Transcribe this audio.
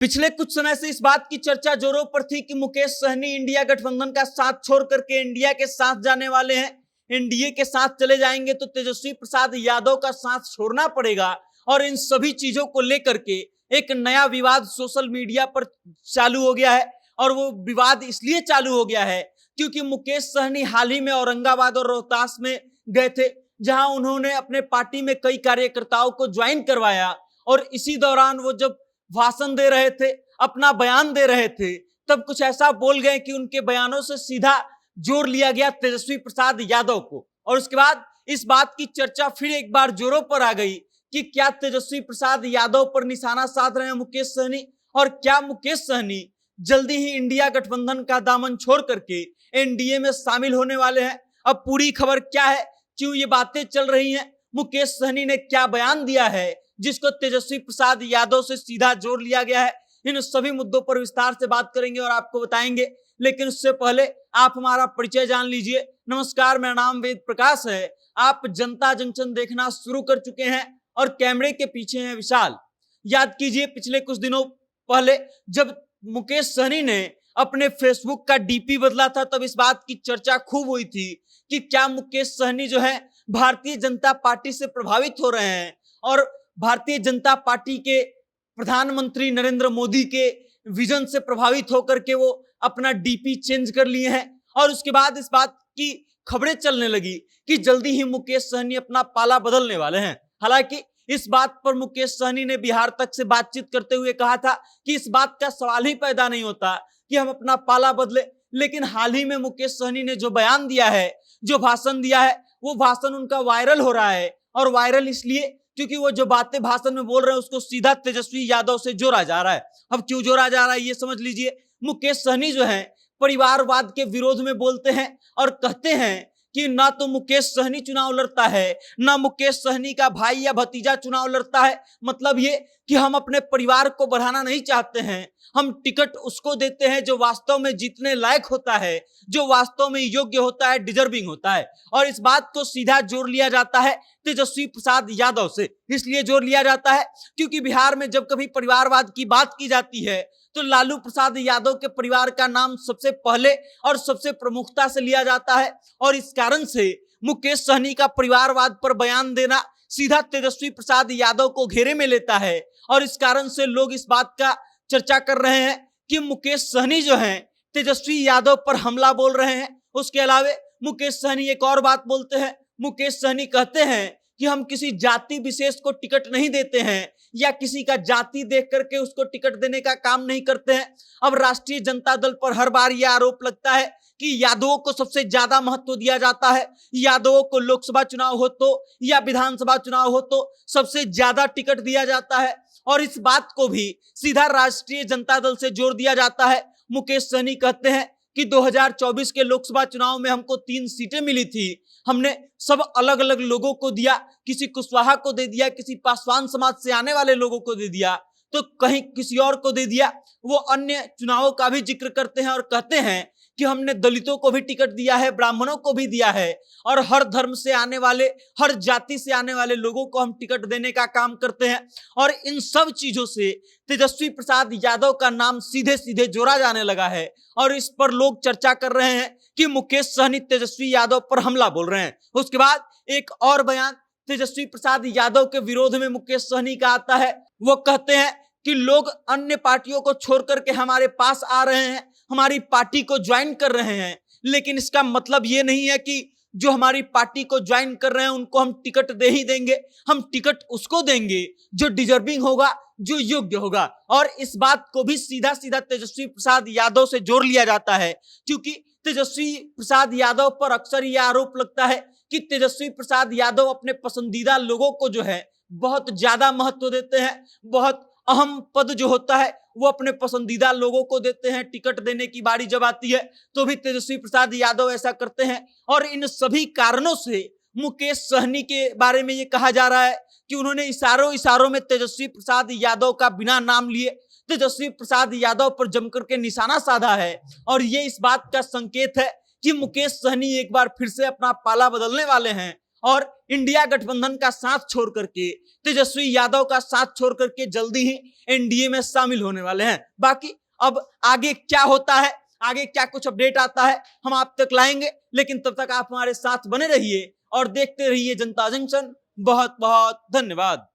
पिछले कुछ समय से इस बात की चर्चा जोरों पर थी कि मुकेश सहनी इंडिया गठबंधन का साथ छोड़ करके इंडिया के साथ जाने वाले हैं। एनडीए के साथ चले जाएंगे तो तेजस्वी प्रसाद यादव का साथ छोड़ना पड़ेगा। और इन सभी चीजों को लेकर के एक नया विवाद सोशल मीडिया पर चालू हो गया है। और वो विवाद इसलिए चालू हो गया है क्योंकि मुकेश सहनी हाल ही में औरंगाबाद और रोहतास में गए थे, जहां उन्होंने अपने पार्टी में कई कार्यकर्ताओं को ज्वाइन करवाया। और इसी दौरान वो जब भाषण दे रहे थे, अपना बयान दे रहे थे, तब कुछ ऐसा बोल गए कि उनके बयानों से सीधा जोड़ लिया गया तेजस्वी प्रसाद यादव को। और उसके बाद इस बात की चर्चा फिर एक बार जोरों पर आ गई कि क्या तेजस्वी प्रसाद यादव पर निशाना साध रहे हैं मुकेश सहनी, और क्या मुकेश सहनी जल्दी ही इंडिया गठबंधन का दामन छोड़ करके एनडीए में शामिल होने वाले हैं। अब पूरी खबर क्या है, क्यों ये बातें चल रही हैं, मुकेश सहनी ने क्या बयान दिया है जिसको तेजस्वी प्रसाद यादव से सीधा जोड़ लिया गया है, इन सभी मुद्दों पर विस्तार से बात करेंगे और आपको बताएंगे। लेकिन उससे पहले आप हमारा परिचय जान लीजिए। नमस्कार, मेरा नाम वेद प्रकाश है। आप जनता जंक्शन देखना शुरू कर चुके हैं और कैमरे के पीछे हैं विशाल। याद कीजिए, पिछले कुछ दिनों पहले जब मुकेश सहनी ने अपने फेसबुक का डीपी बदला था, तब इस बात की चर्चा खूब हुई थी कि क्या मुकेश सहनी जो है भारतीय जनता पार्टी से प्रभावित हो रहे हैं और भारतीय जनता पार्टी के प्रधानमंत्री नरेंद्र मोदी के विजन से प्रभावित होकर के वो अपना डीपी चेंज कर लिए हैं। और उसके बाद इस बात की खबरें चलने लगी कि जल्दी ही मुकेश सहनी अपना पाला बदलने वाले हैं। हालांकि इस बात पर मुकेश सहनी ने बिहार तक से बातचीत करते हुए कहा था कि इस बात का सवाल ही पैदा नहीं होता कि हम अपना पाला बदले। लेकिन हाल ही में मुकेश सहनी ने जो बयान दिया है, जो भाषण दिया है, वो भाषण उनका वायरल हो रहा है। और वायरल इसलिए क्योंकि वो जो बातें भाषण में बोल रहे हैं उसको सीधा तेजस्वी यादव से जोड़ा जा रहा है। अब क्यों जोड़ा जा रहा है ये समझ लीजिए। मुकेश सहनी जो है परिवारवाद के विरोध में बोलते हैं और कहते हैं कि ना तो मुकेश सहनी चुनाव लड़ता है, ना मुकेश सहनी का भाई या भतीजा चुनाव लड़ता है। मतलब ये कि हम अपने परिवार को बढ़ाना नहीं चाहते हैं, हम टिकट उसको देते हैं जो वास्तव में जीतने लायक होता है, जो वास्तव में योग्य होता है, डिजर्विंग होता है। और इस बात को सीधा जोड़ लिया जाता है तेजस्वी प्रसाद यादव से। इसलिए जोड़ लिया जाता है क्योंकि बिहार में जब कभी परिवारवाद की बात की जाती है तो लालू प्रसाद यादव के परिवार का नाम सबसे पहले और सबसे प्रमुखता से लिया जाता है। और इस कारण से मुकेश सहनी का परिवारवाद पर बयान देना सीधा तेजस्वी प्रसाद यादव को घेरे में लेता है। और इस कारण से लोग इस बात का चर्चा कर रहे हैं कि मुकेश सहनी जो है तेजस्वी यादव पर हमला बोल रहे हैं। उसके अलावा मुकेश सहनी एक और बात बोलते हैं। मुकेश सहनी कहते हैं कि हम किसी जाति विशेष को टिकट नहीं देते हैं या किसी का जाति देख करके उसको टिकट देने का काम नहीं करते हैं। अब राष्ट्रीय जनता दल पर हर बार यह आरोप लगता है कि यादवों को सबसे ज्यादा महत्व दिया जाता है, यादवों को लोकसभा चुनाव हो तो या विधानसभा चुनाव हो तो सबसे ज्यादा टिकट दिया जाता है। और इस बात को भी सीधा राष्ट्रीय जनता दल से जोड़ दिया जाता है। मुकेश सहनी कहते हैं कि 2024 के लोकसभा चुनाव में हमको 3 सीटें मिली थी, हमने सब अलग अलग लोगों को दिया, किसी कुशवाहा को दे दिया, किसी पासवान समाज से आने वाले लोगों को दे दिया, तो कहीं किसी और को दे दिया। वो अन्य चुनावों का भी जिक्र करते हैं और कहते हैं कि हमने दलितों को भी टिकट दिया है, ब्राह्मणों को भी दिया है, और हर धर्म से आने वाले, हर जाति से आने वाले लोगों को हम टिकट देने का काम करते हैं। और इन सब चीजों से तेजस्वी प्रसाद यादव का नाम सीधे सीधे जोड़ा जाने लगा है। और इस पर लोग चर्चा कर रहे हैं कि मुकेश सहनी तेजस्वी यादव पर हमला बोल रहे हैं। उसके बाद एक और बयान तेजस्वी प्रसाद यादव के विरोध में मुकेश सहनी का आता है। वो कहते हैं कि लोग अन्य पार्टियों को छोड़ करके हमारे पास आ रहे हैं, हमारी पार्टी को ज्वाइन कर रहे हैं, लेकिन इसका मतलब ये नहीं है कि जो हमारी पार्टी को ज्वाइन कर रहे हैं उनको हम टिकट दे ही देंगे। हम टिकट उसको देंगे जो डिजर्विंग होगा, जो योग्य होगा। और इस बात को भी सीधा सीधा तेजस्वी प्रसाद यादव से जोड़ लिया जाता है क्योंकि तेजस्वी प्रसाद यादव पर अक्सर यह आरोप लगता है कि तेजस्वी प्रसाद यादव अपने पसंदीदा लोगों को जो है बहुत ज्यादा महत्व देते हैं। बहुत अहम पद जो होता है वो अपने पसंदीदा लोगों को देते हैं। टिकट देने की बारी जब आती है तो भी तेजस्वी प्रसाद यादव ऐसा करते हैं। और इन सभी कारणों से मुकेश सहनी के बारे में ये कहा जा रहा है कि उन्होंने इशारों में तेजस्वी प्रसाद यादव का बिना नाम लिए तेजस्वी प्रसाद यादव पर जमकर के निशाना साधा है। और ये इस बात का संकेत है कि मुकेश सहनी एक बार फिर से अपना पाला बदलने वाले हैं और इंडिया गठबंधन का साथ छोड़ करके, तेजस्वी यादव का साथ छोड़ करके जल्दी ही एनडीए में शामिल होने वाले हैं। बाकी अब आगे क्या होता है, आगे क्या कुछ अपडेट आता है, हम आप तक लाएंगे, लेकिन तब तक आप हमारे साथ बने रहिए और देखते रहिए जनता जंक्शन। बहुत बहुत धन्यवाद।